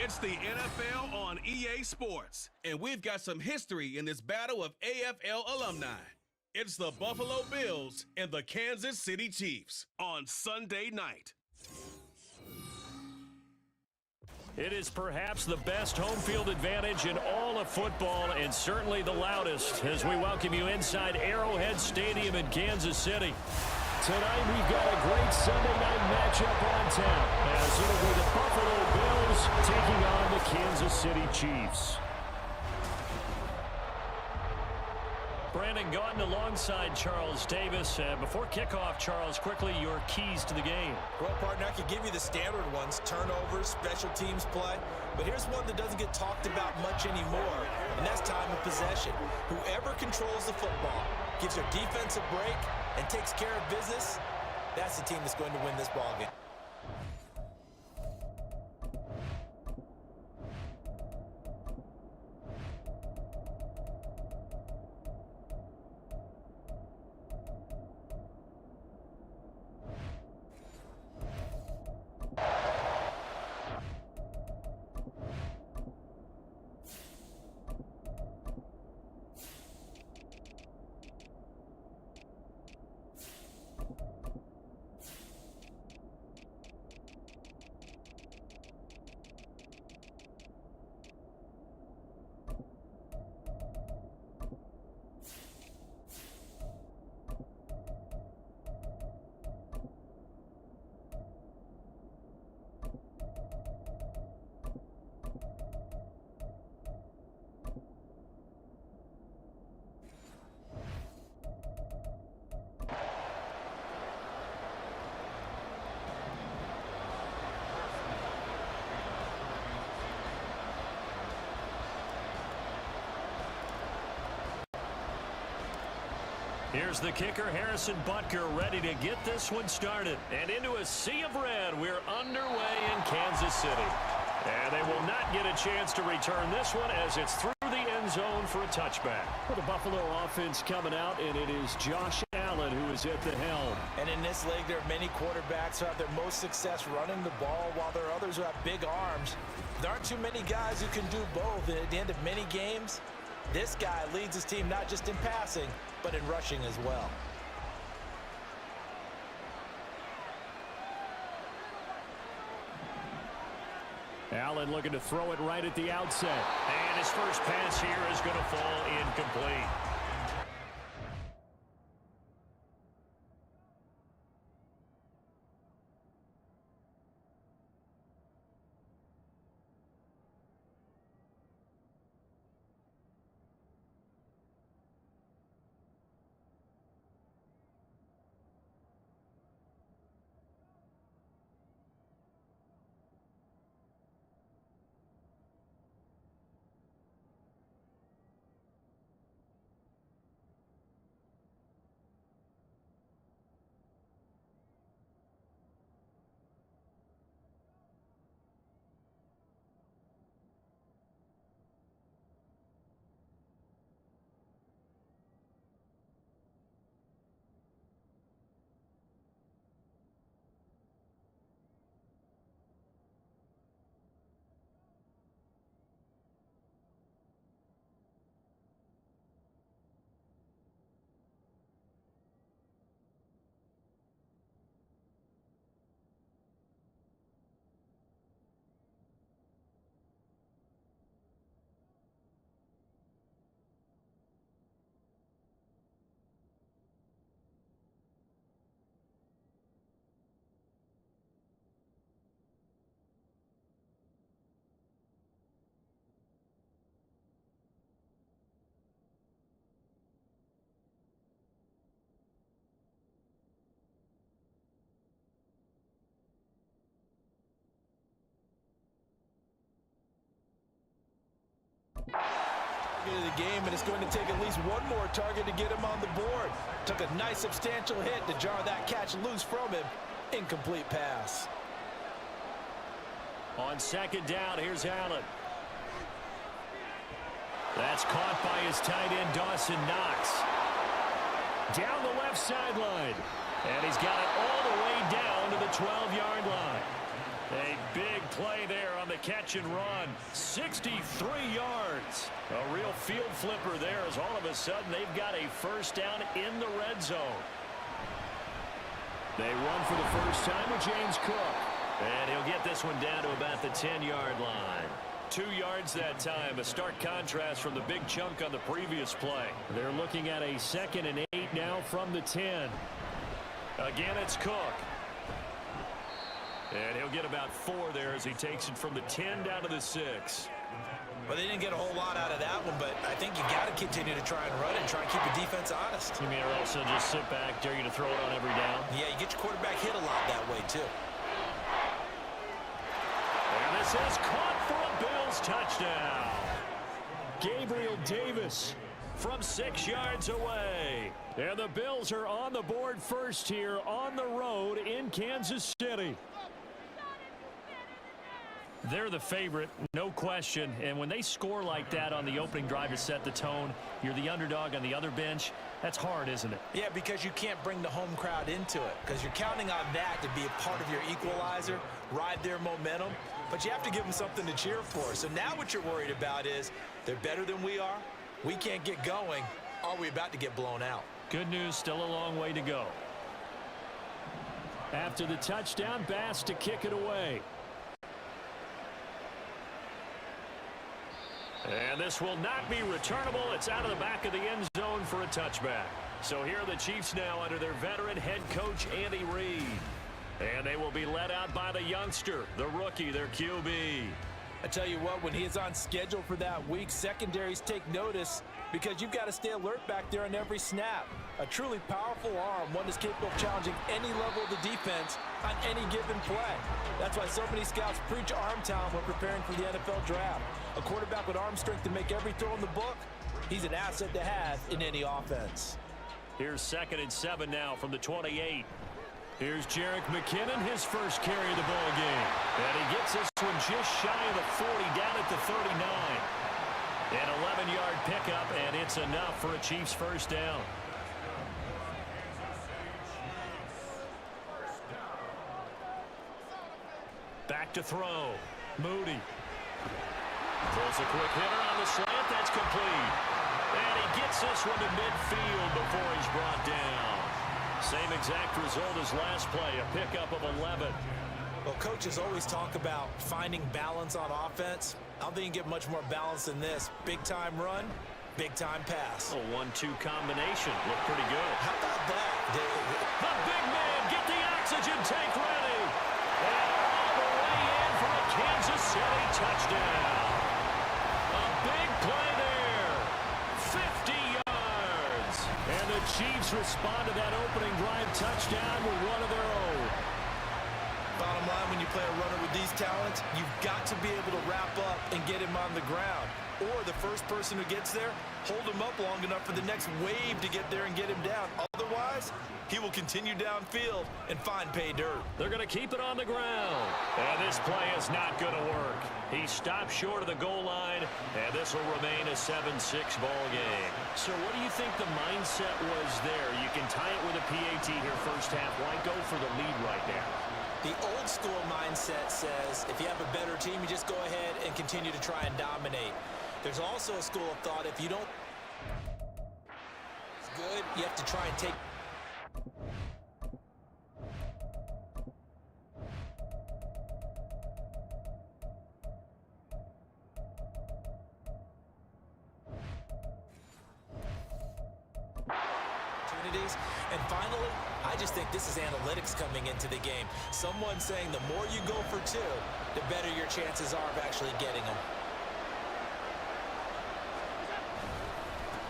It's the NFL on EA Sports, and we've got some history in this battle of AFL alumni. It's the Buffalo Bills and the Kansas City Chiefs on Sunday night. It is perhaps the best home field advantage in all of football, and certainly the loudest, as we welcome you inside Arrowhead Stadium in Kansas City. Tonight we've got a great Sunday night matchup on tap, as it'll be the Buffalo Bills taking on the Kansas City Chiefs. Brandon Gaudin alongside Charles Davis. Before kickoff, Charles, quickly your keys to the game. Well, partner, I could give you the standard ones, turnovers, special teams play, but here's one that doesn't get talked about much anymore, and that's time of possession. Whoever controls the football, gives their defense a break, and takes care of business, that's the team that's going to win this ballgame. Here's the kicker, Harrison Butker, ready to get this one started. And into a sea of red, we're underway in Kansas City. And they will not get a chance to return this one as it's through the end zone for a touchback. For the Buffalo offense coming out, and it is Josh Allen who is at the helm. And in this league, there are many quarterbacks who have their most success running the ball, while there are others who have big arms. There aren't too many guys who can do both, and at the end of many games, this guy leads his team not just in passing, but in rushing as well. Allen looking to throw it right at the outset. And his first pass here is going to fall incomplete. Of the game, and it's going to take at least one more target to get him on the board. Took a nice substantial hit to jar that catch loose from him. Incomplete pass. On second down, here's Allen. That's caught by his tight end, Dawson Knox. Down the left sideline. And he's got it all the way down to the 12-yard line. A big play there on the catch and run. 63 yards. A real field flipper there as all of a sudden they've got a first down in the red zone. They run for the first time with James Cook. And he'll get this one down to about the 10-yard line. 2 yards that time. A stark contrast from the big chunk on the previous play. They're looking at a 2nd and 8 now from the 10. Again, it's Cook. And he'll get about 4 there as he takes it from the 10 down to the 6. Well, they didn't get a whole lot out of that one, but I think you got to continue to try and run it and try and keep the defense honest. You mean, or also just sit back, dare you to throw it on every down? Yeah, you get your quarterback hit a lot that way, too. And this is caught for a Bills touchdown. Gabriel Davis from 6 yards away. And the Bills are on the board first here on the road in Kansas City. They're the favorite, no question. And when they score like that on the opening drive to set the tone, you're the underdog on the other bench. That's hard, isn't it? Yeah, because you can't bring the home crowd into it. Because you're counting on that to be a part of your equalizer, ride their momentum. But you have to give them something to cheer for. So now what you're worried about is they're better than we are. We can't get going. Are we about to get blown out? Good news, still a long way to go. After the touchdown, Bass to kick it away. And this will not be returnable. It's out of the back of the end zone for a touchback. So here are the Chiefs now under their veteran head coach, Andy Reid. And they will be led out by the youngster, the rookie, their QB. I tell you what, when he is on schedule for that week, secondaries take notice because you've got to stay alert back there on every snap. A truly powerful arm, one that's capable of challenging any level of the defense on any given play. That's why so many scouts preach arm talent when preparing for the NFL draft. A quarterback with arm strength to make every throw in the book, he's an asset to have in any offense. Here's 2nd and 7 now from the 28. Here's Jerick McKinnon, his first carry of the ball game. And he gets this one just shy of the 40, down at the 39. An 11-yard pickup, and it's enough for a Chiefs first down. Back to throw. Moody. Throws a quick hitter on the slant. That's complete. And he gets this one to midfield before he's brought down. Same exact result as last play, a pickup of 11. Well, coaches always talk about finding balance on offense. I don't think you can get much more balance than this. Big-time run, big-time pass. A 1-2 combination. Looked pretty good. How about that? The big man, get the oxygen tank ready. And all the way in for a Kansas City touchdown. A big play there. 50 yards. And the Chiefs respond to that opening drive touchdown with one of their own. Bottom line, when you play a runner with these talents, you've got to be able to wrap up and get him on the ground. Or the first person who gets there, hold him up long enough for the next wave to get there and get him down. Otherwise, he will continue downfield and find pay dirt. They're going to keep it on the ground. And this play is not going to work. He stopped short of the goal line, and this will remain a 7-6 ball game. So what do you think the mindset was there? You can tie it with a PAT here first half. Why go for the lead right now? The old school mindset says if you have a better team, you just go ahead and continue to try and dominate. There's also a school of thought if you don't it's good, you have to try and take opportunities. And finally, I just think this is analytics coming into the game. Someone saying the more you go for two, the better your chances are of actually getting them.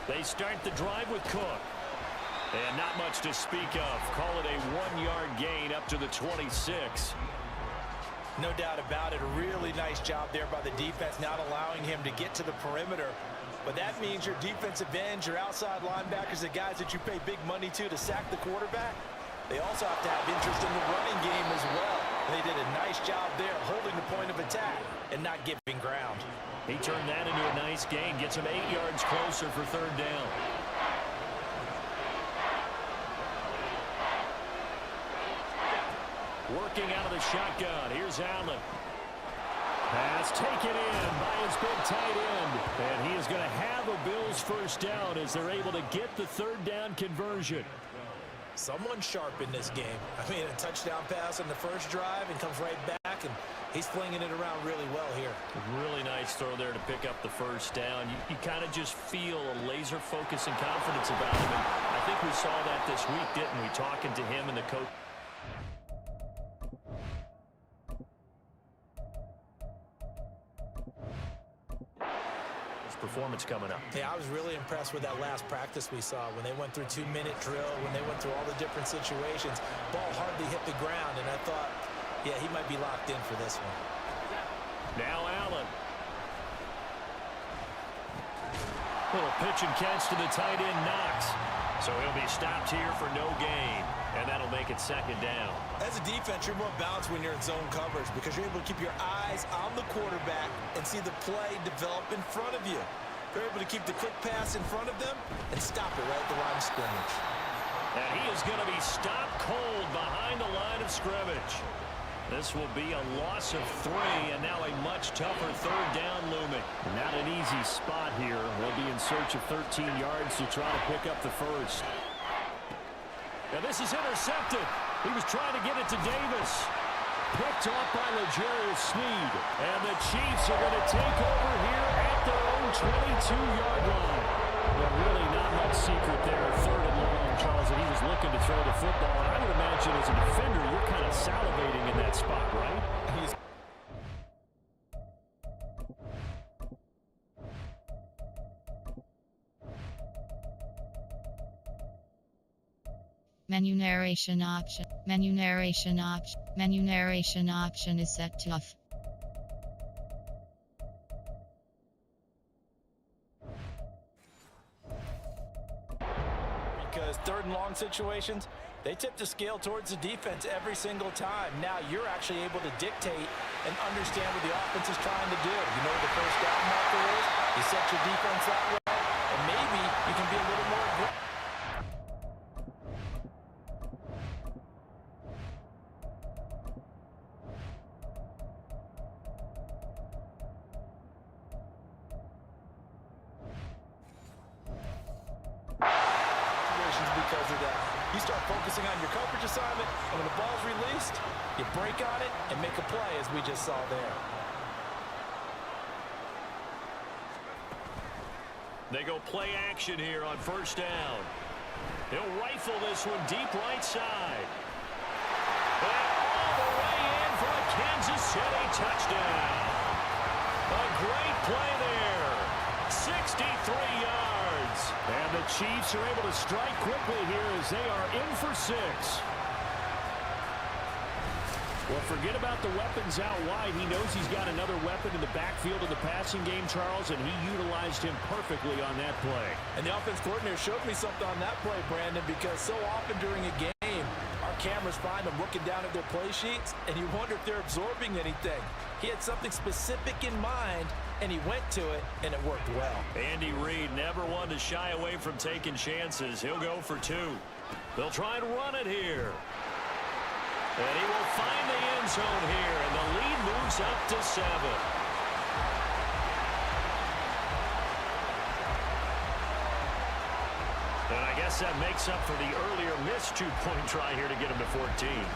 They start the drive with Cook. And not much to speak of. Call it a 1-yard gain up to the 26. No doubt about it. A really nice job there by the defense, not allowing him to get to the perimeter. But that means your defensive ends, your outside linebackers, the guys that you pay big money to sack the quarterback, they also have to have interest in the running game as well. And they did a nice job there holding the point of attack and not giving ground. He turned that into a nice gain, gets him 8 yards closer for third down. Working out of the shotgun. Here's Allen. Pass taken in by his big tight end. And he is going to have a Bills first down as they're able to get the third down conversion. Someone sharp in this game. I mean, a touchdown pass on the first drive and comes right back, and he's flinging it around really well here. Really nice throw there to pick up the first down. You kind of just feel a laser focus and confidence about him. And I think we saw that this week, didn't we? Talking to him and the coach. Performance coming up. Yeah, I was really impressed with that last practice we saw when they went through 2-minute drill, when they went through all the different situations. Ball hardly hit the ground, and I thought, yeah, he might be locked in for this one. Now Allen. Little pitch and catch to the tight end, Knox. So he'll be stopped here for no gain, and that'll make it second down. As a defense, you're more balanced when you're in zone coverage because you're able to keep your eyes on the quarterback and see the play develop in front of you. You're able to keep the quick pass in front of them and stop it right at the line of scrimmage. And he is going to be stopped cold behind the line of scrimmage. This will be a loss of 3, and now a much tougher third down looming. Not an easy spot here. They'll be in search of 13 yards to try to pick up the first. Now this is intercepted. He was trying to get it to Davis. Picked off by L'Jarius Sneed. And the Chiefs are going to take over here at their own 22-yard line. Well, really not much secret there. Third and long, Charles, and he was looking to throw the football. And I would imagine as a defender, you're kind of salivating in that spot, right? Menu narration option. Menu narration option. Menu narration option is set to off. Because third and long situations, they tip the scale towards the defense every single time. Now you're actually able to dictate and understand what the offense is trying to do. You know what the first down marker is. You set your defense that way, and maybe you can be a little more aggressive. Because of that. You start focusing on your coverage assignment, and when the ball's released, you break on it and make a play, as we just saw there. They go play action here on first down. He'll rifle this one deep right side. And all the way in for a Kansas City touchdown. A great play there. 63 yards. And the Chiefs are able to strike quickly here as they are in for 6. Well, forget about the weapons out wide. He knows he's got another weapon in the backfield of the passing game, Charles, and he utilized him perfectly on that play. And the offense coordinator showed me something on that play, Brandon, because so often during a game, our cameras find them looking down at their play sheets, and you wonder if they're absorbing anything. He had something specific in mind, and he went to it, and it worked well. Andy Reid never one to shy away from taking chances. He'll go for 2. They'll try and run it here. And he will find the end zone here, and the lead moves up to 7. And I guess that makes up for the earlier missed 2-point try here to get him to 14.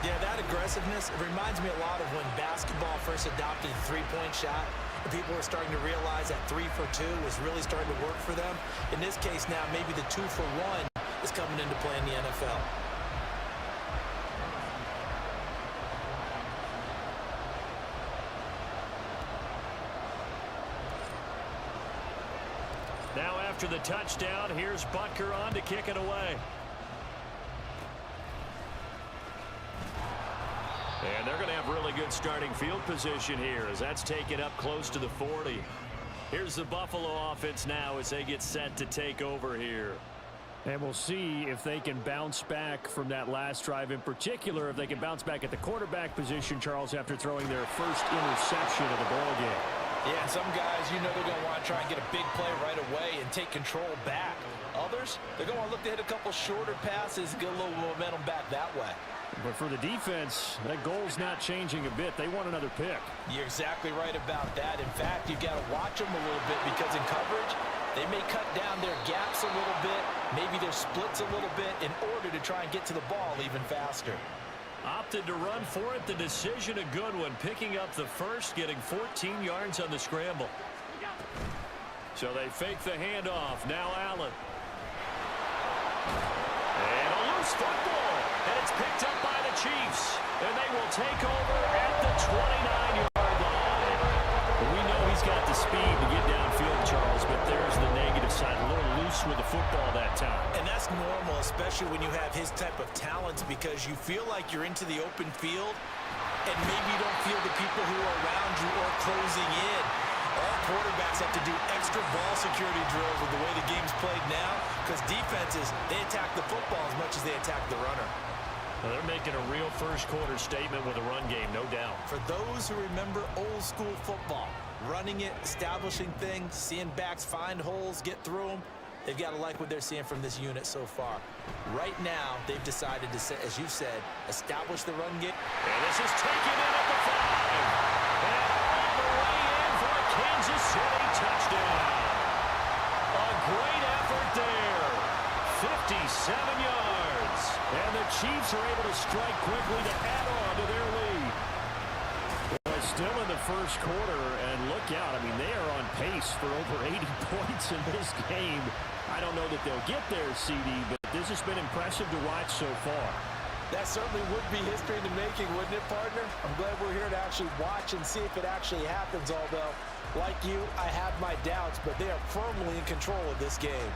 Yeah, that aggressiveness, it reminds me a lot of when basketball first adopted the three-point shot. People were starting to realize that 3 for 2 was really starting to work for them. In this case now, maybe the 2 for 1 is coming into play in the NFL. Now after the touchdown, here's Butker on to kick it away. And they're going to have really good starting field position here as that's taken up close to the 40. Here's the Buffalo offense now as they get set to take over here. And we'll see if they can bounce back from that last drive, in particular if they can bounce back at the quarterback position, Charles, after throwing their first interception of the ball game. Yeah, some guys, you know they're going to want to try and get a big play right away and take control back. Others, they're going to look to hit a couple shorter passes and get a little momentum back that way. But for the defense, that goal's not changing a bit. They want another pick. You're exactly right about that. In fact, you've got to watch them a little bit because in coverage, they may cut down their gaps a little bit, maybe their splits a little bit in order to try and get to the ball even faster. Opted to run for it. The decision a good one. Picking up the first, getting 14 yards on the scramble. So they fake the handoff. Now Allen. And a loose football. And it's picked up by the Chiefs. And they will take over at the 29-yard line. We know he's got the speed to get downfield, Charles, but there's the negative side. A little loose with the football that time. And that's normal, especially when you have his type of talents, because you feel like you're into the open field and maybe you don't feel the people who are around you or closing in. All quarterbacks have to do extra ball security drills with the way the game's played now, because defenses, they attack the football as much as they attack the runner. Well, they're making a real first-quarter statement with a run game, no doubt. For those who remember old-school football, running it, establishing things, seeing backs find holes, get through them, they've got to like what they're seeing from this unit so far. Right now, they've decided to, as you said, establish the run game. And this is taken in at the 5. And all the way in for a Kansas City touchdown. A great effort there. 57 yards. And the Chiefs are able to strike quickly to add on to their lead. Well, still in the first quarter, and look out. I mean, they are on pace for over 80 points in this game. I don't know that they'll get there, CD, but this has been impressive to watch so far. That certainly would be history in the making, wouldn't it, partner? I'm glad we're here to actually watch and see if it actually happens, although, like you, I have my doubts, but they are firmly in control of this game.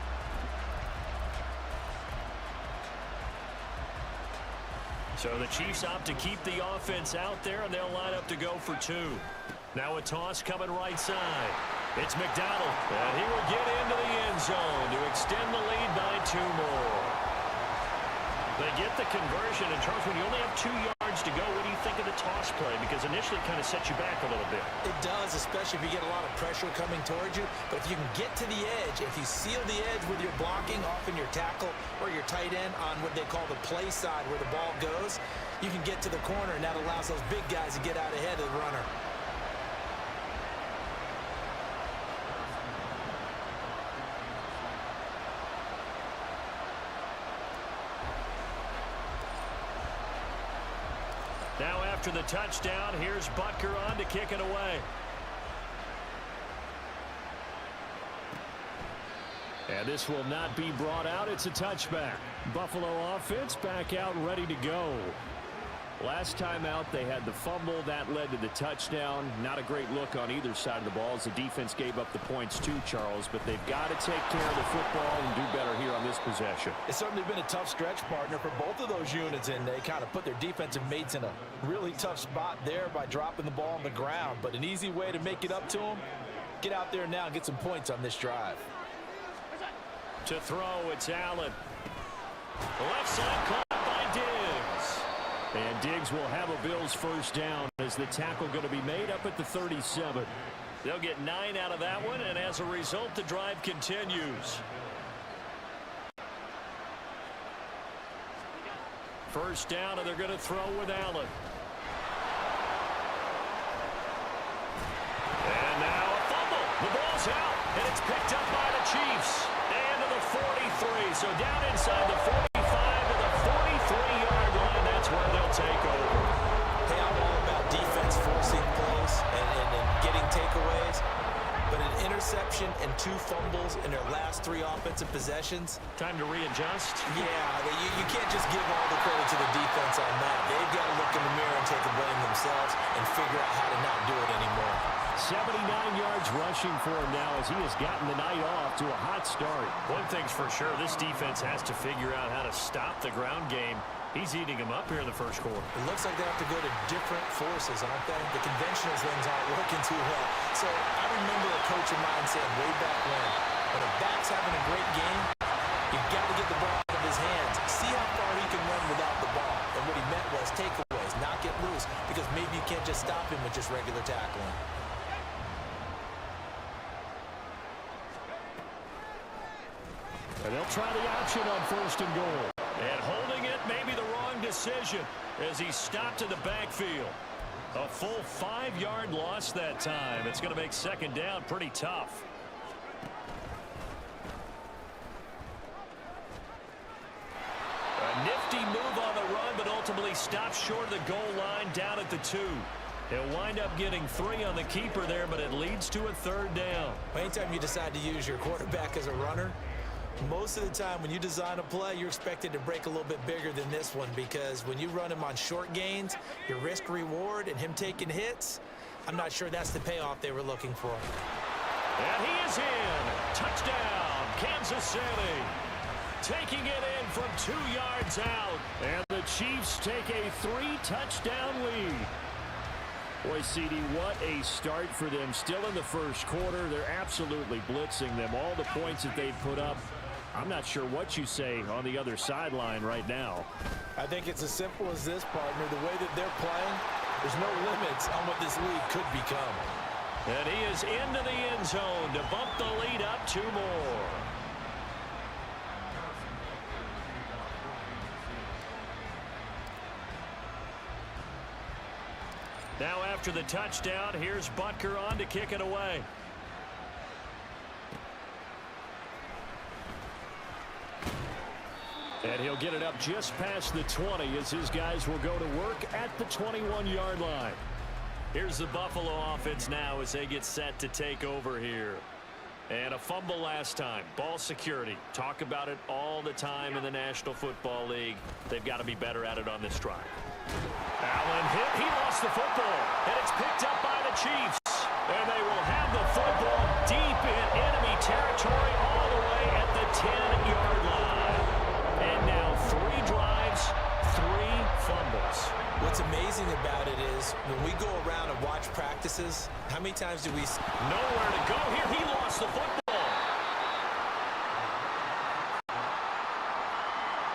So the Chiefs opt to keep the offense out there, and they'll line up to go for 2. Now a toss coming right side. It's McDonald, and he will get into the end zone to extend the lead by 2 more. They get the conversion, and Charles, when you only have 2 yards to go, what do you think of the toss play? Because initially it kind of sets you back a little bit. It does, especially if you get a lot of pressure coming towards you. But if you can get to the edge, if you seal the edge with your blocking, often your tackle or your tight end on what they call the play side where the ball goes, you can get to the corner, and that allows those big guys to get out ahead of the runner. Now after the touchdown, here's Butker on to kick it away. And this will not be brought out. It's a touchback. Buffalo offense back out ready to go. Last time out, they had the fumble. That led to the touchdown. Not a great look on either side of the ball as the defense gave up the points too, Charles. But they've got to take care of the football and do better here on this possession. It's certainly been a tough stretch, partner, for both of those units, and they kind of put their defensive mates in a really tough spot there by dropping the ball on the ground. But an easy way to make it up to them, get out there now and get some points on this drive. To throw, it's Allen. The left side caught by Diggs. And Diggs will have a Bills first down as the tackle going to be made up at the 37. They'll get 9 out of that one, and as a result, the drive continues. First down, and they're going to throw with Allen. And now a fumble. The ball's out, and it's picked up by the Chiefs. And to the 43, so down inside the 45 to the 43-yard line. That's where they'll take over. Hey, I'm all about defense forcing plays and getting takeaways. But an interception and 2 fumbles in their last 3 offensive possessions. Time to readjust. Yeah, you can't just give all the credit to the defense on that. They've got to look in the mirror and take the blame themselves and figure out how to not do it anymore. 79 yards rushing for him now as he has gotten the night off to a hot start. One thing's for sure, this defense has to figure out how to stop the ground game. He's eating them up here in the first quarter. It looks like they have to go to different forces, aren't they? The conventional things aren't working too well. So I remember a coach of mine saying way back when a back's having a great game, you've got to get the ball out of his hands. See how far he can run without the ball. And what he meant was takeaways, not get loose, because maybe you can't just stop him with just regular tackling. And they'll try the option on 1st and goal. And holding it, maybe the wrong decision as he stopped in the backfield. A full 5-yard loss that time. It's going to make second down pretty tough. A nifty move on the run, but ultimately stops short of the goal line down at the 2. He'll wind up getting 3 on the keeper there, but it leads to a third down. Anytime you decide to use your quarterback as a runner, most of the time when you design a play, you're expected to break a little bit bigger than this one, because when you run him on short gains, your risk-reward and him taking hits, I'm not sure that's the payoff they were looking for. And he is in. Touchdown, Kansas City. Taking it in from 2 yards out. And the Chiefs take a 3-touchdown lead. Boy, CD, what a start for them. Still in the first quarter, they're absolutely blitzing them. All the points that they've put up, I'm not sure what you say on the other sideline right now. I think it's as simple as this, partner. The way that they're playing, there's no limits on what this league could become. And he is into the end zone to bump the lead up 2 more. Now after the touchdown, here's Butker on to kick it away. And he'll get it up just past the 20 as his guys will go to work at the 21-yard line. Here's the Buffalo offense now as they get set to take over here. And a fumble last time. Ball security. Talk about it all the time in the National Football League. They've got to be better at it on this drive. Allen hit. He lost the football. And it's picked up by the Chiefs. And they will have the football deep in enemy territory all the way at the 10-yard line. And now 3 drives, 3 fumbles. What's amazing about it is when we go around and watch practices, how many times do we see nowhere to go here? He lost the football.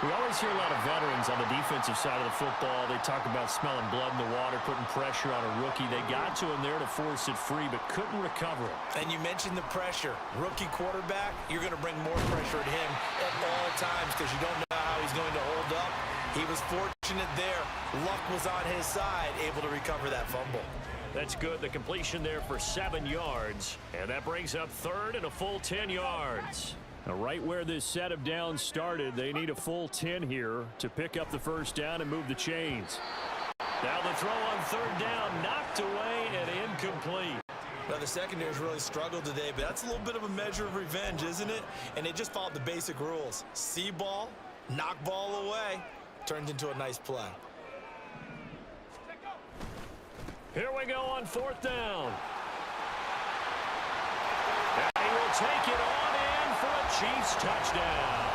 We always hear a lot of veterans on the defensive side of the football. They talk about smelling blood in the water, putting pressure on a rookie. They got to him there to force it free, but couldn't recover it. And you mentioned the pressure. Rookie quarterback, you're going to bring more pressure at him at all times because you don't know how he's going to hold up. He was fortunate there. Luck was on his side, able to recover that fumble. That's good. The completion there for 7 yards. And that brings up third and a full 10 yards. Now, right where this set of downs started, they need a full 10 here to pick up the first down and move the chains. Now the throw on third down, knocked away and incomplete. Now, the secondary's really struggled today, but that's a little bit of a measure of revenge, isn't it? And they just followed the basic rules. See ball, knock ball away, turned into a nice play. Here we go on fourth down. And he will take it on in for a Chiefs touchdown.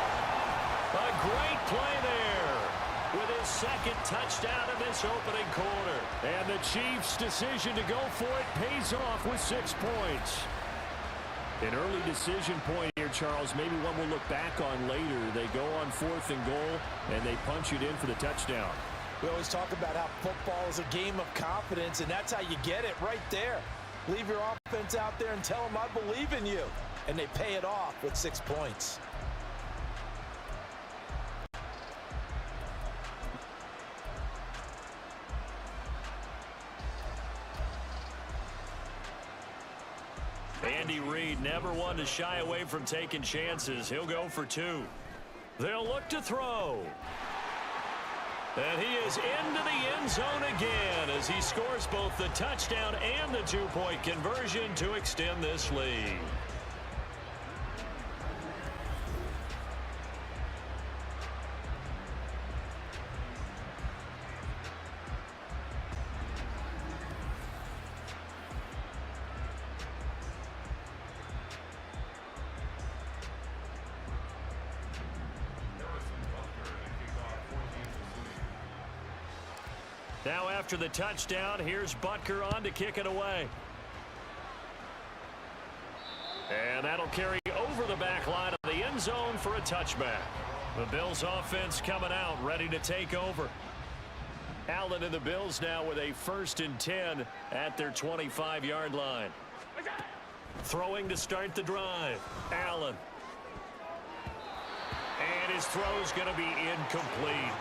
A great play there with his second touchdown in this opening quarter. And the Chiefs' decision to go for it pays off with 6 points. An early decision point here, Charles, maybe one we'll look back on later. They go on 4th and goal, and they punch it in for the touchdown. We always talk about how football is a game of confidence, and that's how you get it right there. Leave your offense out there and tell them I believe in you. And they pay it off with 6 points. Andy Reid never one to shy away from taking chances. He'll go for 2. They'll look to throw. And he is into the end zone again as he scores both the touchdown and the 2-point conversion to extend this lead. Now after the touchdown, here's Butker on to kick it away. And that'll carry over the back line of the end zone for a touchback. The Bills offense coming out, ready to take over. Allen and the Bills now with a 1st and 10 at their 25-yard line. Throwing to start the drive. Allen. And his throw's going to be incomplete.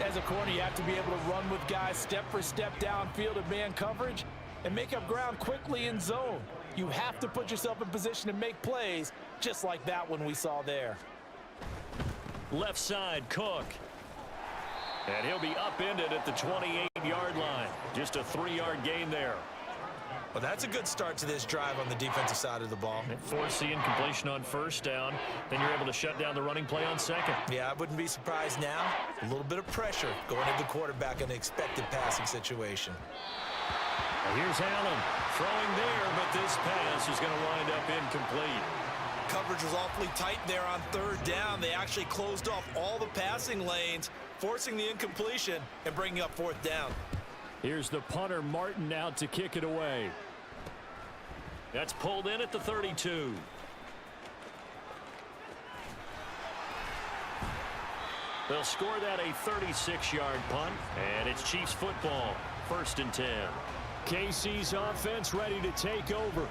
As a corner, you have to be able to run with guys step for step downfield in man coverage and make up ground quickly in zone. You have to put yourself in position to make plays, just like that one we saw there. Left side, Cook. And he'll be upended at the 28-yard line. Just a 3-yard gain there. Well, that's a good start to this drive on the defensive side of the ball. And force the incompletion on first down. Then you're able to shut down the running play on second. Yeah, I wouldn't be surprised now. A little bit of pressure going into the quarterback in an expected passing situation. Now here's Allen throwing there, but this pass is going to wind up incomplete. Coverage was awfully tight there on third down. They actually closed off all the passing lanes, forcing the incompletion and bringing up fourth down. Here's the punter, Martin, out to kick it away. That's pulled in at the 32. They'll score that a 36-yard punt, and it's Chiefs football, 1st and 10. KC's offense ready to take over.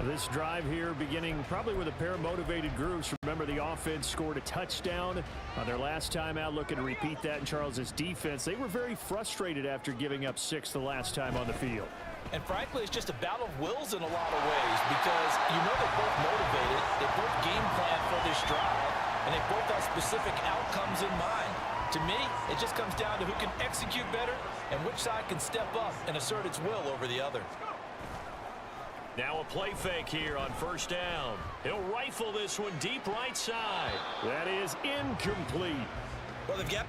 This drive here beginning probably with a pair of motivated groups. Remember, the offense scored a touchdown on their last time out. Looking to repeat that in Charles's defense. They were very frustrated after giving up 6 the last time on the field. And frankly, it's just a battle of wills in a lot of ways because you know they're both motivated. They both game plan for this drive, and they both have specific outcomes in mind. To me, it just comes down to who can execute better and which side can step up and assert its will over the other. Now a play fake here on first down. He'll rifle this one deep right side. That is incomplete. Well, they've got...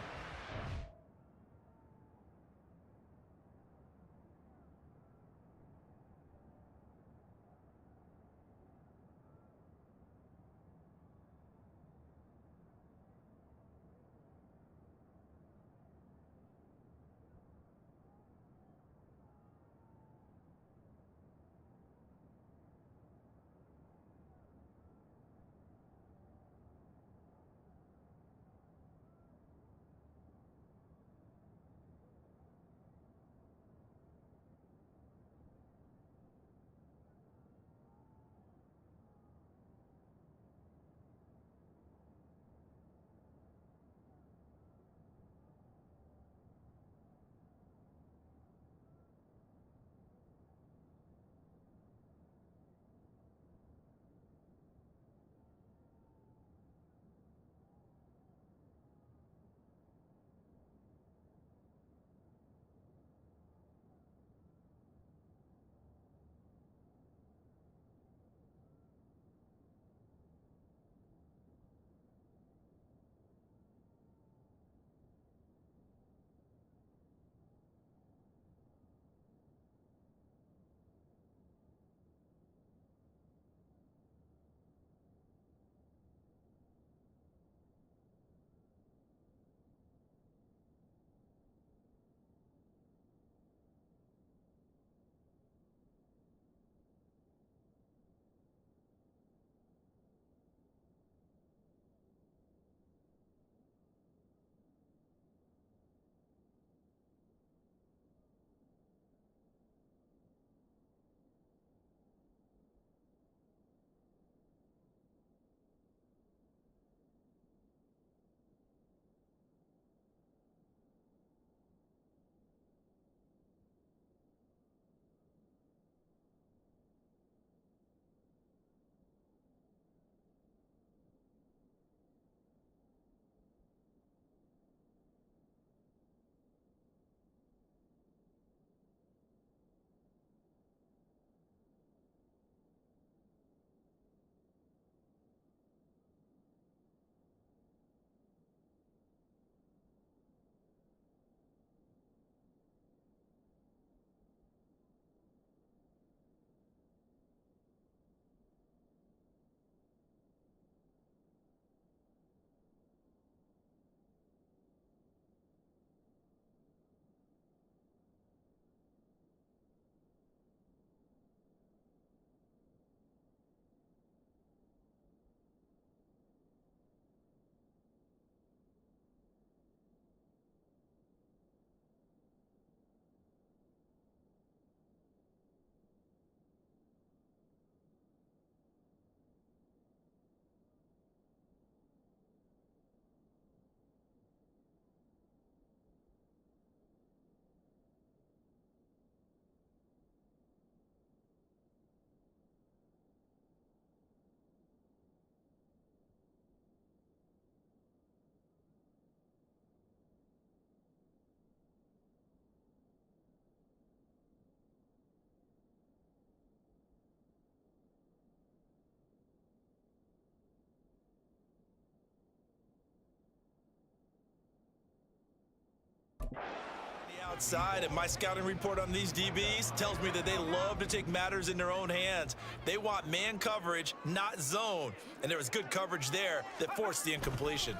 outside, and my scouting report on these DBs tells me that they love to take matters in their own hands. They want man coverage, not zone. And there was good coverage there that forced the incompletion.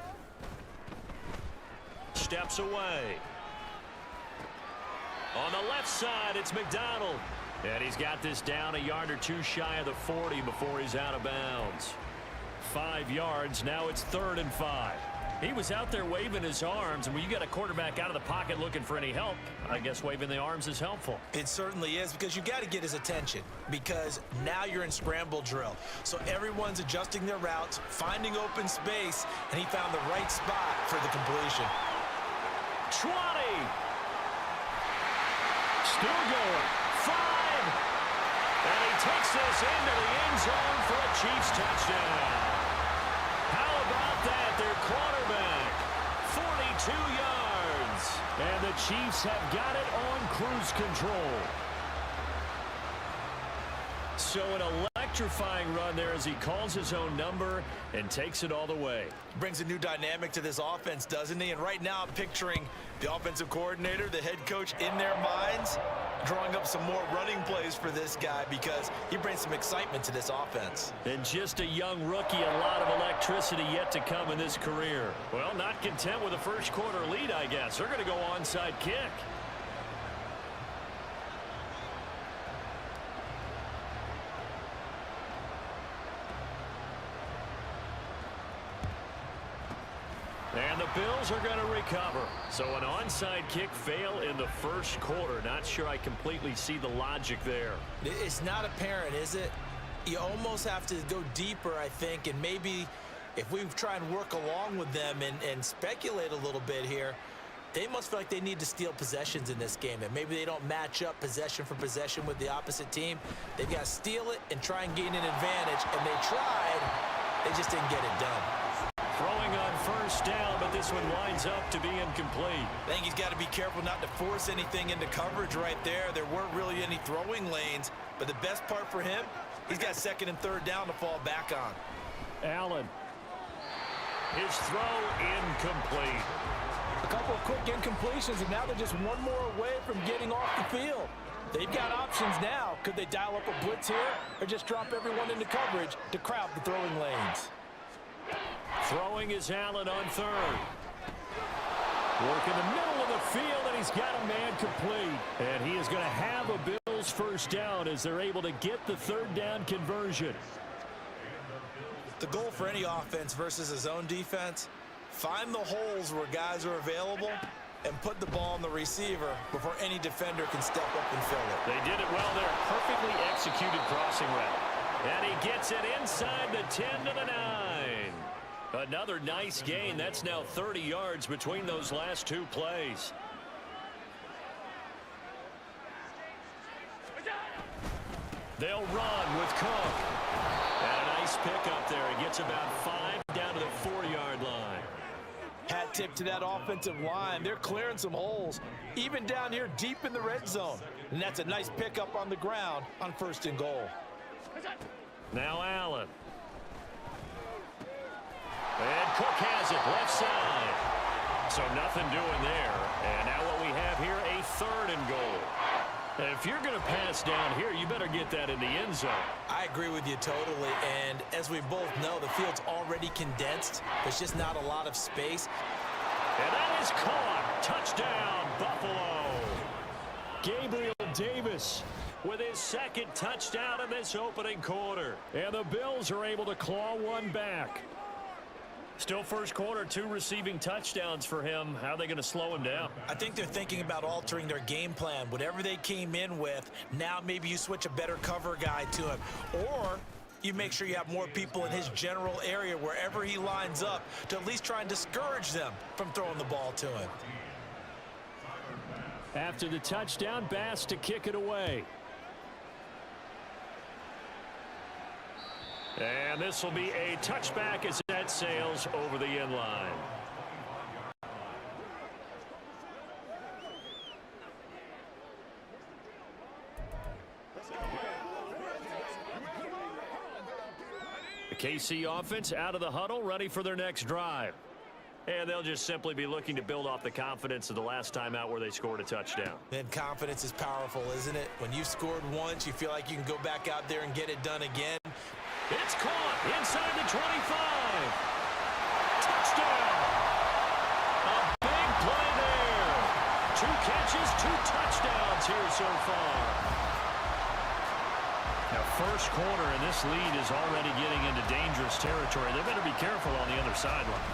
Steps away. On the left side, it's McDonald. And he's got this down a yard or two shy of the 40 before he's out of bounds. 5 yards, now it's 3rd and 5. He was out there waving his arms, and when you got a quarterback out of the pocket looking for any help, I guess waving the arms is helpful. It certainly is, because you got to get his attention, because now you're in scramble drill. So everyone's adjusting their routes, finding open space, and he found the right spot for the completion. 20. Still going. 5. And he takes this into the end zone for a Chiefs touchdown. How about that? Their quarterback, 42 yards. And the Chiefs have got it on cruise control. So an electrifying run there as he calls his own number and takes it all the way. Brings a new dynamic to this offense, doesn't he? And right now I'm picturing the offensive coordinator, the head coach in their minds, drawing up some more running plays for this guy because he brings some excitement to this offense. And just a young rookie, a lot of electricity yet to come in this career. Well, not content with a first quarter lead, I guess. They're going to go onside kick. And the Bills are going to recover. So an onside kick fail in the first quarter. Not sure I completely see the logic there. It's not apparent, is it? You almost have to go deeper, I think, and maybe if we try and work along with them and speculate a little bit here, they must feel like they need to steal possessions in this game, and maybe they don't match up possession for possession with the opposite team. They've got to steal it and try and gain an advantage, and they tried. They just didn't get it done. Throwing on first down, but this one winds up to be incomplete. I think he's got to be careful not to force anything into coverage right there. There weren't really any throwing lanes, but the best part for him, he's got 2nd and 3rd down to fall back on. Allen. His throw incomplete. A couple of quick incompletions, and now they're just one more away from getting off the field. They've got options now. Could they dial up a blitz here or just drop everyone into coverage to crowd the throwing lanes? Throwing is Allen on 3rd. Work in the middle of the field, and he's got a man complete. And he is going to have a Bills first down as they're able to get the 3rd down conversion. The goal for any offense versus a zone defense, find the holes where guys are available and put the ball on the receiver before any defender can step up and fill it. They did it well there. Perfectly executed crossing route. And he gets it inside the 10 to the 9. Another nice gain. That's now 30 yards between those last 2 plays. They'll run with Cook. And a nice pick up there. He gets about 5 down to the 4-yard line. Hat tip to that offensive line. They're clearing some holes, even down here deep in the red zone. And that's a nice pickup on the ground on 1st and goal. Now Allen. And Cook has it left side. So nothing doing there. And now what we have here, a 3rd and goal. If you're going to pass down here, you better get that in the end zone. I agree with you totally. And as we both know, the field's already condensed. There's just not a lot of space. And that is caught. Touchdown, Buffalo. Gabriel Davis with his 2nd touchdown in this opening quarter. And the Bills are able to claw one back. Still first quarter, 2 receiving touchdowns for him. How are they going to slow him down? I think they're thinking about altering their game plan. Whatever they came in with, now maybe you switch a better cover guy to him. Or you make sure you have more people in his general area wherever he lines up to at least try and discourage them from throwing the ball to him. After the touchdown, Bass to kick it away. And this will be a touchback as that sails over the end line. The KC offense out of the huddle, ready for their next drive. And they'll just simply be looking to build off the confidence of the last time out where they scored a touchdown. And confidence is powerful, isn't it? When you've scored once, you feel like you can go back out there and get it done again. It's caught inside the 25. Touchdown. A big play there. 2 catches, 2 touchdowns here so far. Now, first quarter, and this lead is already getting into dangerous territory. They better be careful on the other sideline.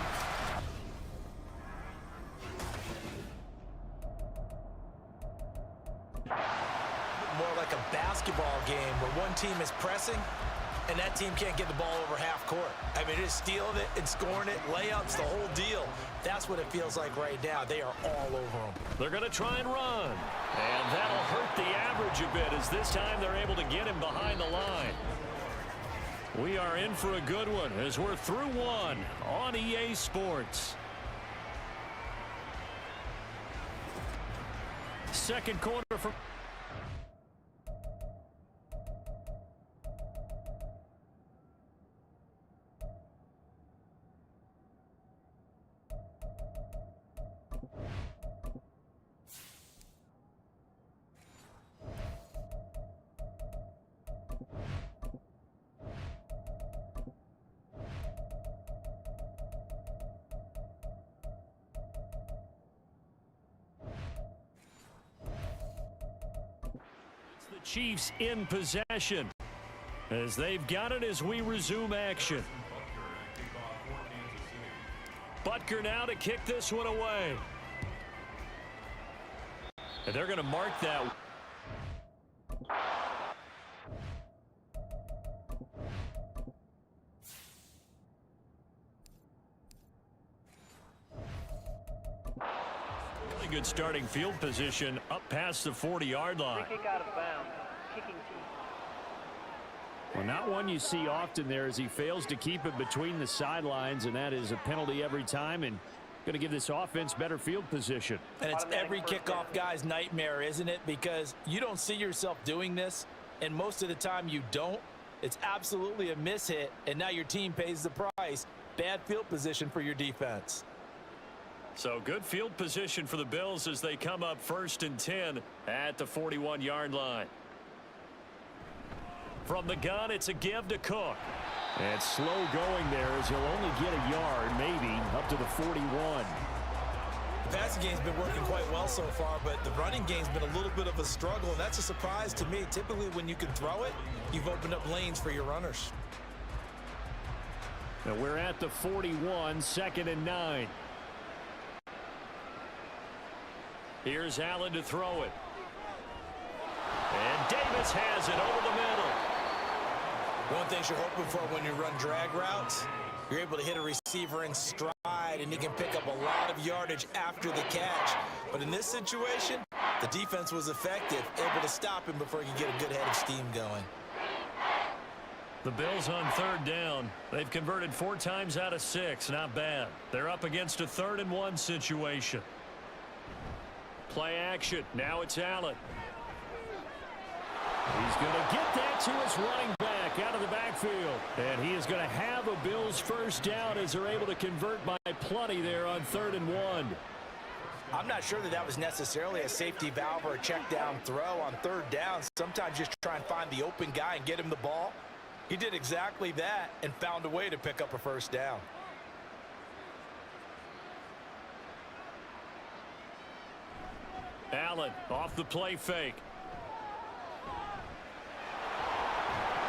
More like a basketball game where one team is pressing and that team can't get the ball over half court. I mean, just stealing it and scoring it, layups, the whole deal. That's what it feels like right now. They are all over them. They're going to try and run. And that'll hurt the average a bit as this time they're able to get him behind the line. We are in for a good one as we're through one on EA Sports. Second quarter for... Chiefs in possession as they've got it as we resume action. Butker now to kick this one away. And they're going to mark that. Really good starting field position up past the 40-yard line. Free kick out of bounds. Kicking team. Well, not one you see often there as he fails to keep it between the sidelines, and that is a penalty every time, and going to give this offense better field position. And it's every kickoff guy's nightmare, isn't it? Because you don't see yourself doing this, and most of the time you don't. It's absolutely a mishit, and now your team pays the price. Bad field position for your defense. So good field position for the Bills as they come up 1st and 10 at the 41-yard line. From the gun, it's a give to Cook. And slow going there as he'll only get a yard, maybe, up to the 41. The passing game's been working quite well so far, but the running game's been a little bit of a struggle, and that's a surprise to me. Typically, when you can throw it, you've opened up lanes for your runners. Now we're at the 41, 2nd and 9. Here's Allen to throw it. And Davis has it over the middle. One thing you're hoping for when you run drag routes, you're able to hit a receiver in stride, and he can pick up a lot of yardage after the catch. But in this situation, the defense was effective, able to stop him before he could get a good head of steam going. The Bills on 3rd down. They've converted 4 times out of 6. Not bad. They're up against a 3rd and 1 situation. Play action. Now it's Allen. He's going to get that to his running back out of the backfield. And he is going to have a Bills first down as they're able to convert by plenty there on 3rd and 1. I'm not sure that that was necessarily a safety valve or a check down throw on 3rd down. Sometimes just try and find the open guy and get him the ball. He did exactly that and found a way to pick up a first down. Allen off the play fake.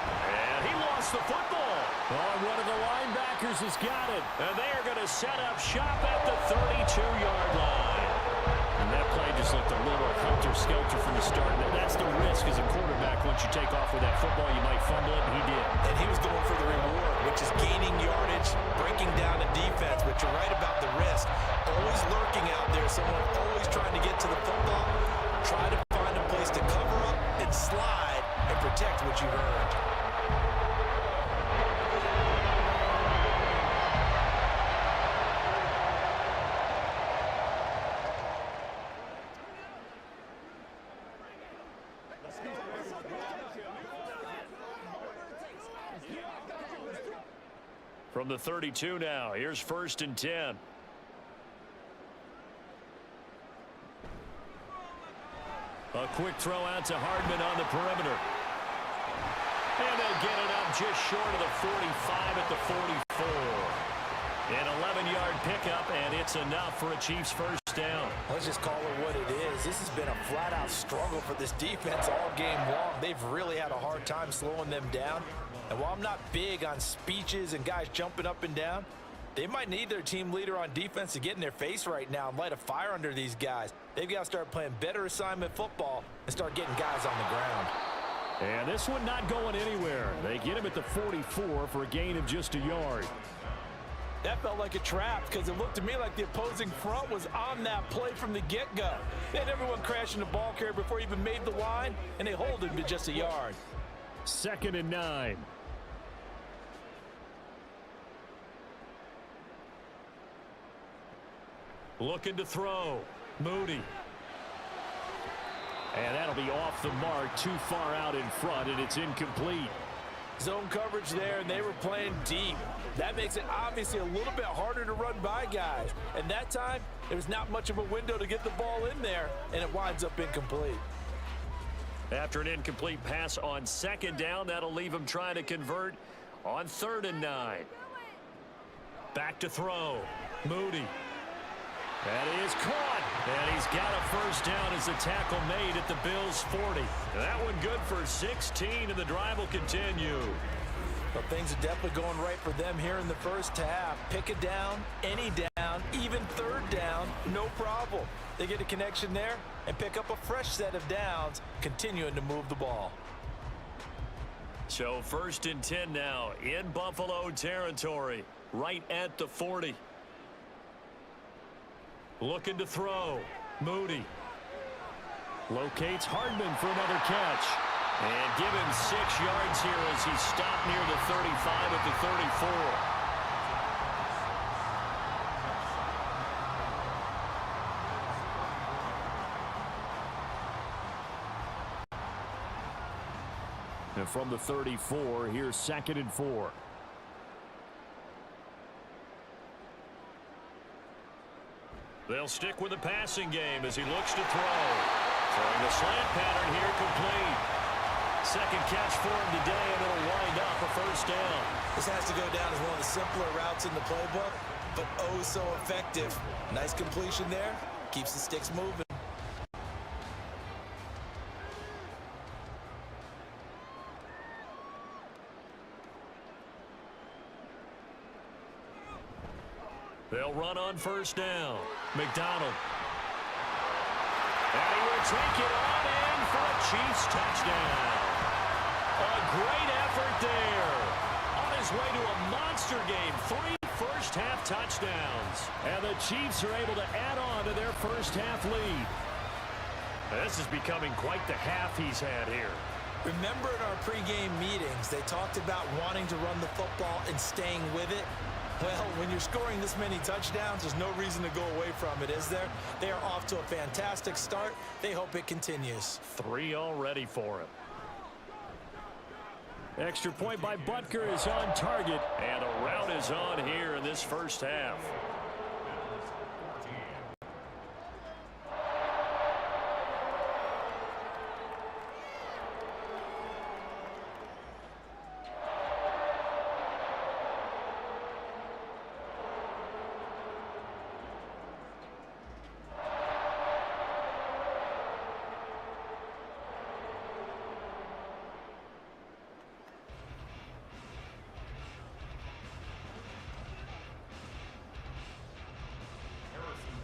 And he lost the football. Oh, one of the linebackers has got it. And they are going to set up shop at the 32-yard line. And that play just looked a little helter-skelter from the start. That's the risk as a quarterback. Once you take off with that football, you might fumble it, and he did. And he was going for the reward, which is gaining yardage, breaking down a defense. But you're right about the risk. Always lurking out there, someone always trying to get to the football. Try to find a place to cover up and slide and protect what you've earned. From the 32 now, here's 1st and 10. A quick throw out to Hardman on the perimeter. And they'll get it up just short of the 45 at the 44. An 11-yard pickup, and it's enough for a Chiefs first down. Let's just call it what it is. This has been a flat-out struggle for this defense all game long. They've really had a hard time slowing them down. And while I'm not big on speeches and guys jumping up and down, they might need their team leader on defense to get in their face right now and light a fire under these guys. They've got to start playing better assignment football and start getting guys on the ground. And this one not going anywhere. They get him at the 44 for a gain of just a yard. That felt like a trap because it looked to me like the opposing front was on that play from the get-go. They had everyone crashing the ball carrier before he even made the line, and they hold him to just a yard. 2nd and 9. Looking to throw. Moody. And that'll be off the mark, too far out in front, and it's incomplete. Zone coverage there, and they were playing deep. That makes it obviously a little bit harder to run by guys. And that time, there was not much of a window to get the ball in there, and it winds up incomplete. After an incomplete pass on 2nd down, that'll leave him trying to convert on 3rd and 9. Back to throw. Moody. That is caught, and he's got a first down as the tackle made at the Bills' 40. That one good for 16, and the drive will continue. Well, things are definitely going right for them here in the first half. Pick a down, any down, even 3rd down, no problem. They get a connection there and pick up a fresh set of downs, continuing to move the ball. So 1st and 10 now in Buffalo territory, right at the 40. Looking to throw. Moody. Locates Hardman for another catch. And give him 6 yards here as he stopped near the 35 at the 34. And from the 34, here's 2nd and 4. They'll stick with the passing game as he looks to throw. Throwing the slant pattern here complete. 2nd catch for him today, and it'll wind up a first down. This has to go down as one of the simpler routes in the playbook, but oh so effective. Nice completion there. Keeps the sticks moving. They'll run on first down. McDonald. And he will take it on in for a Chiefs touchdown. A great effort there. On his way to a monster game. 3 first-half touchdowns. And the Chiefs are able to add on to their first-half lead. This is becoming quite the half he's had here. Remember in our pregame meetings, they talked about wanting to run the football and staying with it. Well, when you're scoring this many touchdowns, there's no reason to go away from it, is there? They are off to a fantastic start. They hope it continues. 3 already for him. Extra point by Butker is on target, and a rout is on here in this first half.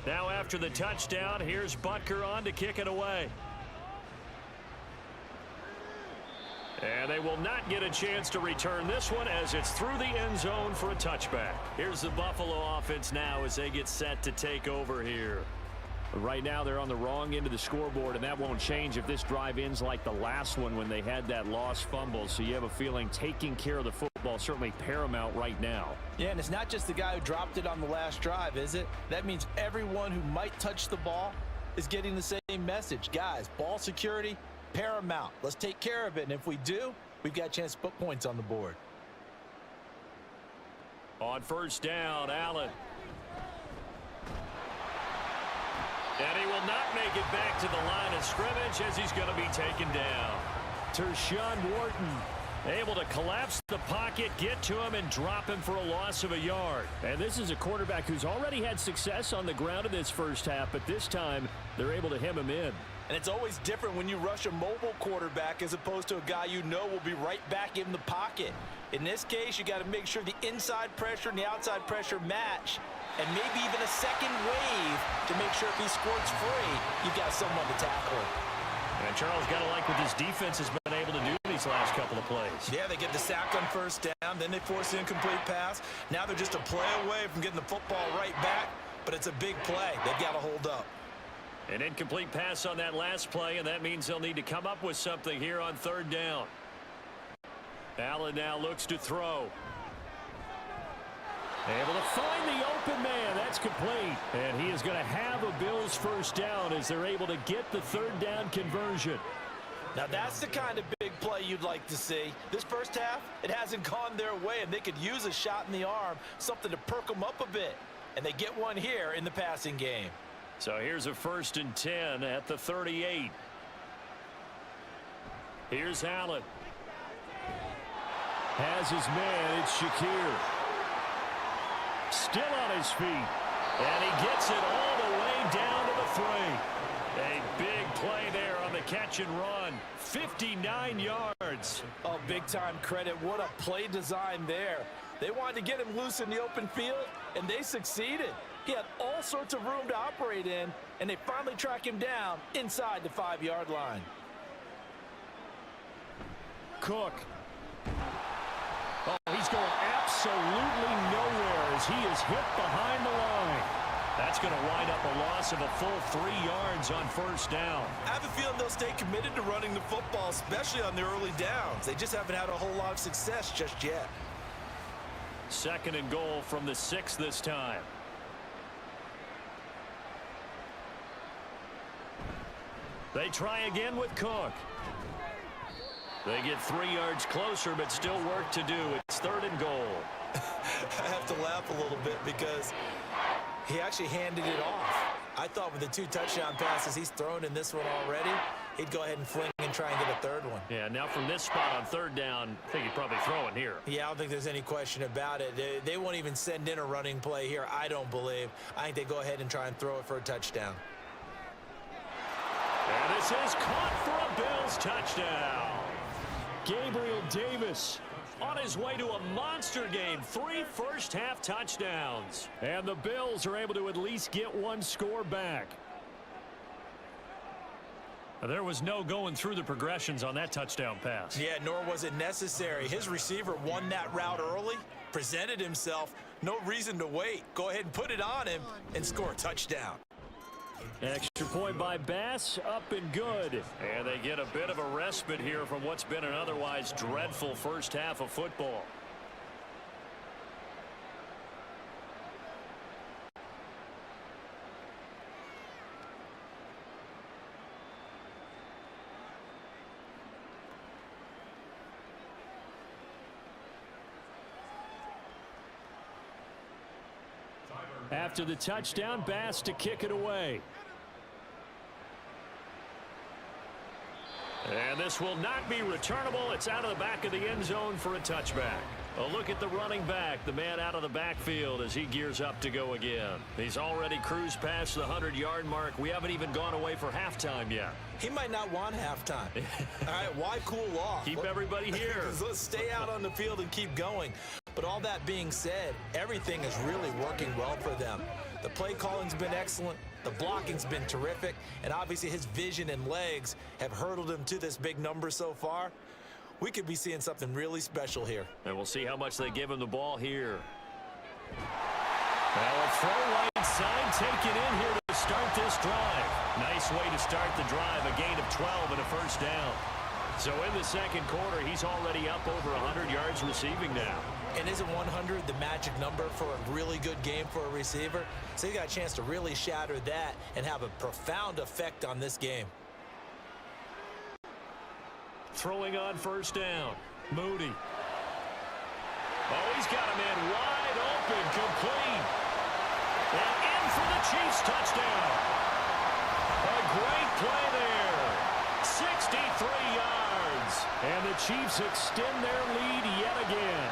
Now after the touchdown, here's Butker on to kick it away. And they will not get a chance to return this one as it's through the end zone for a touchback. Here's the Buffalo offense now as they get set to take over here. Right now they're on the wrong end of the scoreboard, and that won't change if this drive ends like the last one when they had that lost fumble. So you have a feeling taking care of the football certainly paramount right now. Yeah, and it's not just the guy who dropped it on the last drive, is it? That means everyone who might touch the ball is getting the same message. Guys, ball security, paramount. Let's take care of it, and if we do, we've got a chance to put points on the board. On first down, Allen. And he will not make it back to the line of scrimmage as he's going to be taken down. Tershawn Wharton able to collapse the pocket, get to him, and drop him for a loss of a yard. And this is a quarterback who's already had success on the ground in this first half, but this time they're able to hem him in. And it's always different when you rush a mobile quarterback as opposed to a guy you know will be right back in the pocket. In this case, you got to make sure the inside pressure and the outside pressure match, and maybe even a second wave to make sure if he squirts free, you've got someone to tackle him. And Charles, got to like what this defense has been able to do these last couple of plays. Yeah, they get the sack on first down, then they force the incomplete pass. Now they're just a play away from getting the football right back, but it's a big play. They've got to hold up. An incomplete pass on that last play, and that means they'll need to come up with something here on third down. Allen now looks to throw. Able to find the open man. That's complete. And he is going to have a Bills first down as they're able to get the third down conversion. Now that's the kind of big play you'd like to see. This first half, it hasn't gone their way, and they could use a shot in the arm, something to perk them up a bit. And they get one here in the passing game. So here's a 1st and 10 at the 38. Here's Allen. Has his man. It's Shakir. Still on his feet. And he gets it all the way down to the 3. A big play there on the catch and run. 59 yards. Oh, big-time credit. What a play design there. They wanted to get him loose in the open field, and they succeeded. He had all sorts of room to operate in, and they finally track him down inside the 5-yard line. Cook. Oh, he's going absolutely nowhere as he is hit behind the line. That's going to wind up a loss of a full 3 yards on first down. I have a feeling they'll stay committed to running the football, especially on the early downs. They just haven't had a whole lot of success just yet. 2nd and goal from the 6 this time. They try again with Cook. They get 3 yards closer, but still work to do. It's 3rd and goal. I have to laugh a little bit because he actually handed it off. I thought with the 2 touchdown passes he's thrown in this one already, he'd go ahead and fling and try and get a 3rd one. Yeah, now from this spot on 3rd down, I think he'd probably throw it here. Yeah, I don't think there's any question about it. They won't even send in a running play here, I don't believe. I think they go ahead and try and throw it for a touchdown. And this is caught for a Bills touchdown. Gabriel Davis on his way to a monster game. 3 first-half touchdowns. And the Bills are able to at least get 1 score back. There was no going through the progressions on that touchdown pass. Yeah, nor was it necessary. His receiver won that route early, presented himself. No reason to wait. Go ahead and put it on him and score a touchdown. Extra point by Bass, up and good. And they get a bit of a respite here from what's been an otherwise dreadful first half of football. After the touchdown, Bass to kick it away. And this will not be returnable. It's out of the back of the end zone for a touchback. A look at the running back, the man out of the backfield as he gears up to go again. He's already cruised past the 100-yard mark. We haven't even gone away for halftime yet. He might not want halftime. All right, why cool off? Keep everybody here. Let's stay out on the field and keep going. But all that being said, everything is really working well for them. The play calling's been excellent. The blocking's been terrific. And obviously his vision and legs have hurdled him to this big number so far. We could be seeing something really special here. And we'll see how much they give him the ball here. Now a throw right side taken in here to start this drive. Nice way to start the drive. A gain of 12 and a first down. So in the second quarter, he's already up over 100 yards receiving now. And isn't 100 the magic number for a really good game for a receiver? So you got a chance to really shatter that and have a profound effect on this game. Throwing on first down. Moody. Oh, he's got a man wide open, complete. And in for the Chiefs touchdown. Chiefs extend their lead yet again.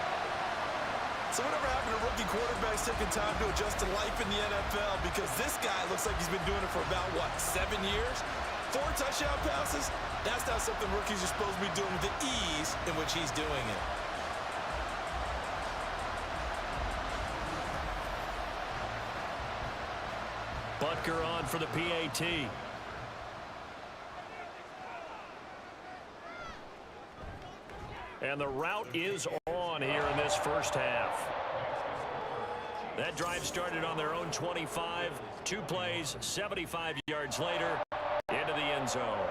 So whatever happened to rookie quarterbacks taking time to adjust to life in the NFL? Because this guy looks like he's been doing it for about, 7 years? 4 touchdown passes? That's not something rookies are supposed to be doing with the ease in which he's doing it. Butker on for the PAT. And the route is on here in this first half. That drive started on their own 25. 2 plays, 75 yards later, into the end zone.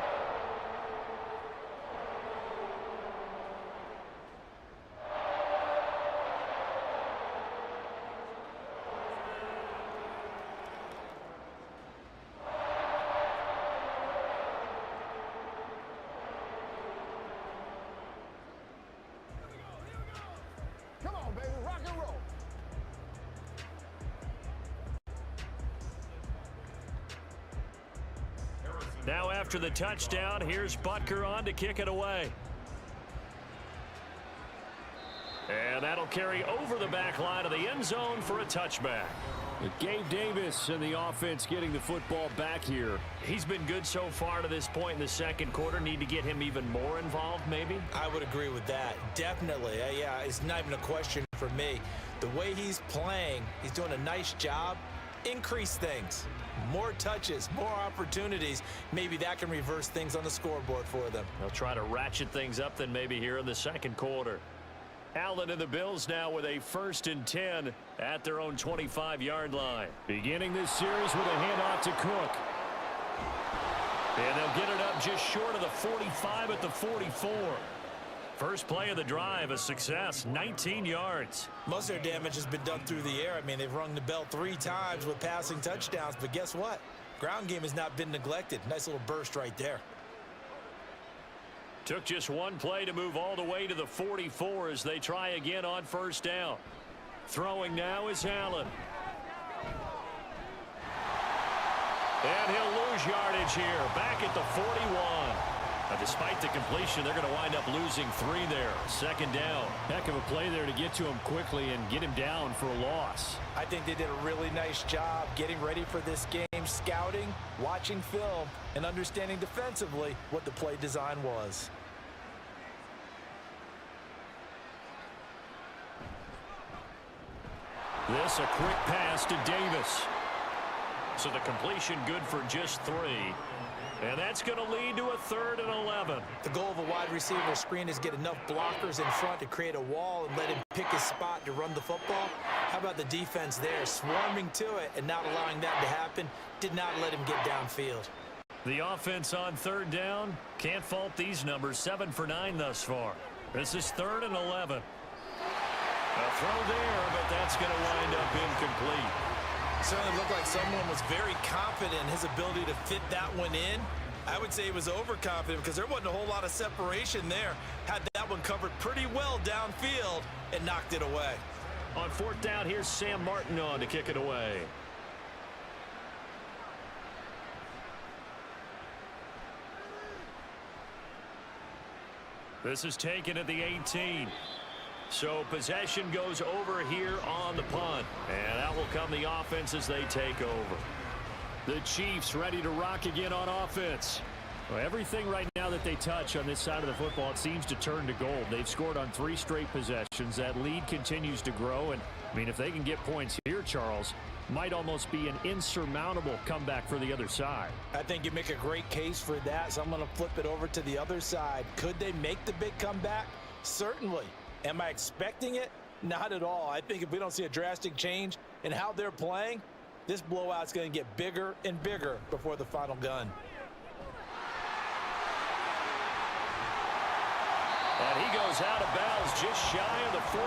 Now after the touchdown, here's Butker on to kick it away. And that'll carry over the back line of the end zone for a touchback. Gabe Davis and the offense getting the football back here. He's been good so far to this point in the second quarter. Need to get him even more involved, maybe? I would agree with that. Definitely. Yeah, it's not even a question for me. The way he's playing, he's doing a nice job. Increase things. More touches, more opportunities. Maybe that can reverse things on the scoreboard for them. They'll try to ratchet things up then maybe here in the second quarter. Allen and the Bills now with a 1st and 10 at their own 25-yard line. Beginning this series with a handoff to Cook. And they'll get it up just short of the 45 at the 44. First play of the drive, a success, 19 yards. Most of their damage has been done through the air. I mean, they've rung the bell 3 times with passing touchdowns, but guess what? Ground game has not been neglected. Nice little burst right there. Took just 1 play to move all the way to the 44 as they try again on 1st down. Throwing now is Allen. And he'll lose yardage here, back at the 41. Despite the completion, they're going to wind up losing 3 there. 2nd down. Heck of a play there to get to him quickly and get him down for a loss. I think they did a really nice job getting ready for this game, scouting, watching film, and understanding defensively what the play design was. This a quick pass to Davis. So the completion good for just 3. And that's going to lead to a 3rd and 11. The goal of a wide receiver screen is get enough blockers in front to create a wall and let him pick his spot to run the football. How about the defense there, swarming to it and not allowing that to happen? Did not let him get downfield. The offense on 3rd down, can't fault these numbers, 7 for 9 thus far. This is 3rd and 11. A throw there, but that's going to wind up incomplete. Certainly looked like someone was very confident in his ability to fit that one in. I would say he was overconfident because there wasn't a whole lot of separation there. Had that one covered pretty well downfield and knocked it away. On 4th down, here's Sam Martin on to kick it away. This is taken at the 18. So possession goes over here on the punt. And that will come the offense as they take over. The Chiefs ready to rock again on offense. Well, everything right now that they touch on this side of the football, it seems to turn to gold. They've scored on 3 straight possessions. That lead continues to grow. And, I mean, if they can get points here, Charles, might almost be an insurmountable comeback for the other side. I think you make a great case for that, so I'm going to flip it over to the other side. Could they make the big comeback? Certainly. Am I expecting it? Not at all. I think if we don't see a drastic change in how they're playing, this blowout's going to get bigger and bigger before the final gun. And he goes out of bounds just shy of the 45.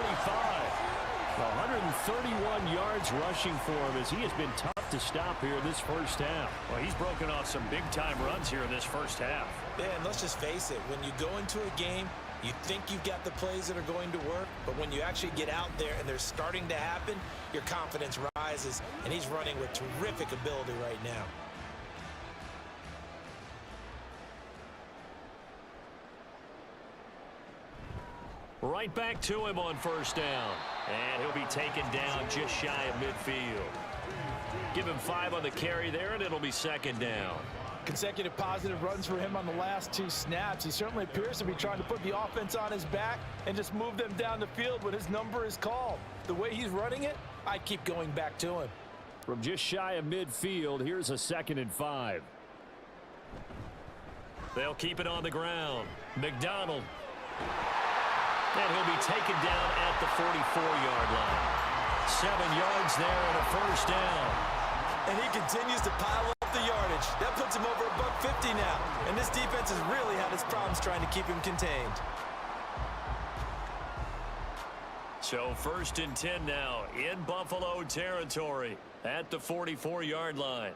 131 yards rushing for him as he has been tough to stop here in this first half. Well, he's broken off some big-time runs here in this first half. Yeah, and let's just face it. When you go into a game, you think you've got the plays that are going to work, but when you actually get out there and they're starting to happen, your confidence rises, and he's running with terrific ability right now. Right back to him on first down. And he'll be taken down just shy of midfield. Give him 5 on the carry there, and it'll be second down. Consecutive positive runs for him on the last 2 snaps. He certainly appears to be trying to put the offense on his back and just move them down the field when his number is called. The way he's running it, I keep going back to him. From just shy of midfield, here's a 2nd and 5. They'll keep it on the ground. McDonald. And he'll be taken down at the 44-yard line. 7 yards there and a first down. And he continues to pile up the yardage. That puts him over $150 now. And this defense has really had its problems trying to keep him contained. So 1st and 10 now in Buffalo territory at the 44-yard line.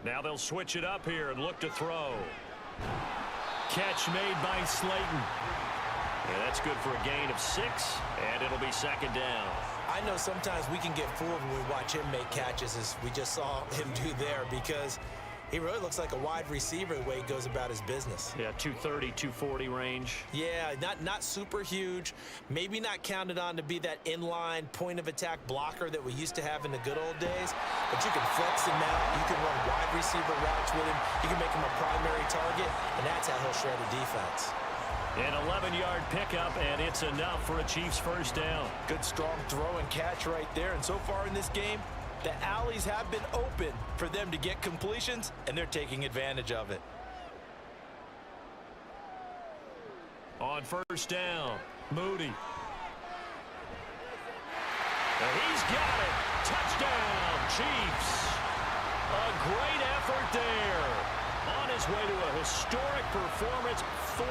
Now they'll switch it up here and look to throw. Catch made by Slayton. And that's good for a gain of 6, and it'll be second down. I know sometimes we can get fooled when we watch him make catches, as we just saw him do there, because he really looks like a wide receiver the way he goes about his business. Yeah, 230, 240 range. Yeah, not super huge. Maybe not counted on to be that inline point-of-attack blocker that we used to have in the good old days. But you can flex him out. You can run wide receiver routes with him. You can make him a primary target, and that's how he'll shred a defense. An 11-yard pickup, and it's enough for a Chiefs first down. Good, strong throw and catch right there. And so far in this game, the alleys have been open for them to get completions, and they're taking advantage of it. On first down, Moody. And he's got it. Touchdown, Chiefs. A great effort there. On his way to a historic performance, 4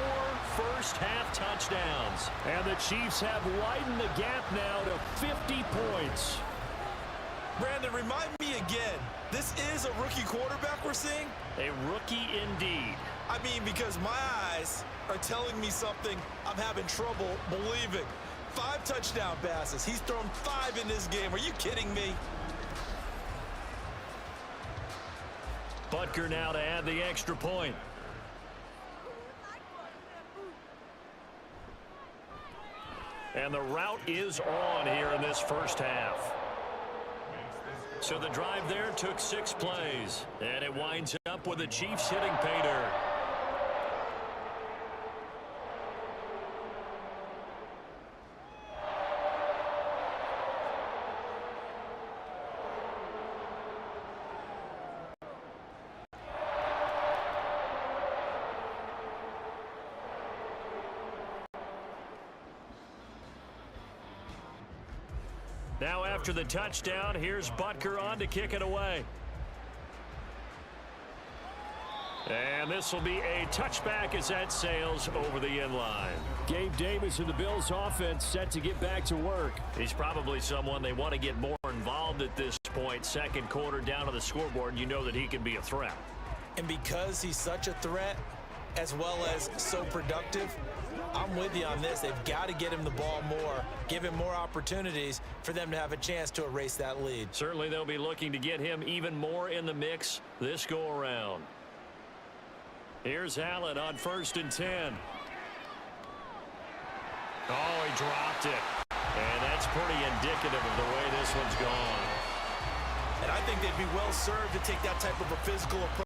first-half touchdowns. And the Chiefs have widened the gap now to 50 points. Brandon, remind me again, this is a rookie quarterback we're seeing? A rookie indeed. I mean, because my eyes are telling me something I'm having trouble believing. 5 touchdown passes. He's thrown 5 in this game. Are you kidding me? Butker now to add the extra point. And the route is on here in this first half. So the drive there took 6 plays. And it winds up with the Chiefs hitting pay dirt. Now after the touchdown, here's Butker on to kick it away. And this will be a touchback as that sails over the end line. Gabe Davis of the Bills offense set to get back to work. He's probably someone they want to get more involved at this point. Second quarter down on the scoreboard, and you know that he can be a threat. And because he's such a threat, as well as so productive, I'm with you on this. They've got to get him the ball more, give him more opportunities for them to have a chance to erase that lead. Certainly they'll be looking to get him even more in the mix this go-around. Here's Allen on 1st and 10. Oh, he dropped it. And that's pretty indicative of the way this one's gone. And I think they'd be well served to take that type of a physical approach